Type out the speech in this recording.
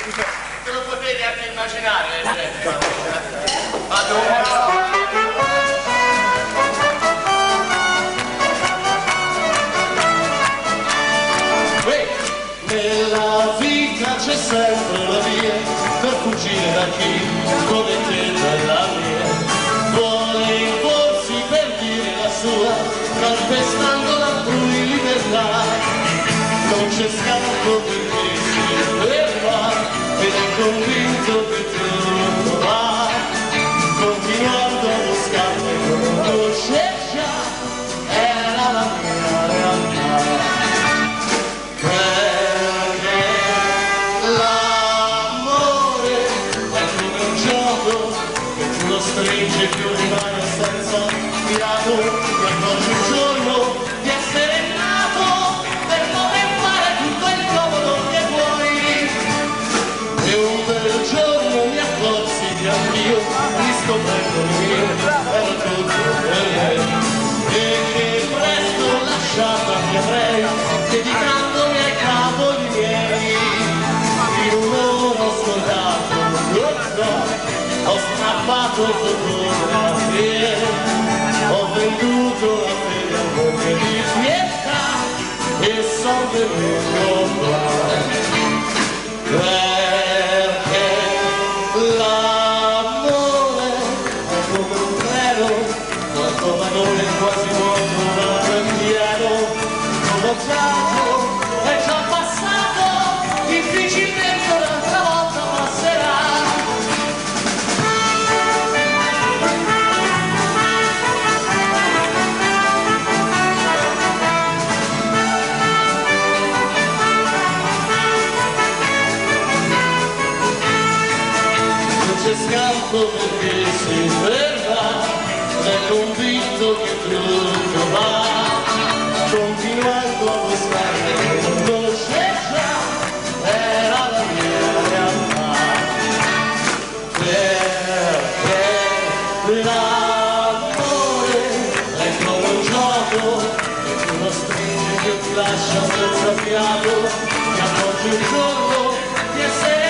Te lo potete anche immaginare, nella vita c'è sempre la via per fuggire da chi come te dalla mia vuole imporsi per dire la sua calpestando la tua libertà. Non c'è scampo perché si ferma ed è convinto che tu lo va continuando a buscarmi come conosce già era la mia realtà. Stringe più rimane senza fiato, ti accorgi un giorno di essere nato per poter fare tutto il comodo che vuoi. E un bel giorno mi accorsi che anch'io riscoprendo mio era tutto per lei e che presto lasciata mi avrei dedicandomi ai cavoli miei. In un'ora ho scordato ho strappato fotografie, ho venduto la fede a moglie di pietà e son venuto qua perché l'amore è come un treno, quanto vagone quasi vuoto ma è pieno, sono giato, è già passato, difficilmente un'altra volta passerà. C'è scampo perché si ferma, è convinto che tutto va, continuando a buscare che non conosce già, era la mia realtà. Perché l'amore è come un gioco, che tu lo stringi, che ti lascia senza fiato, ti accorgi un giorno di essere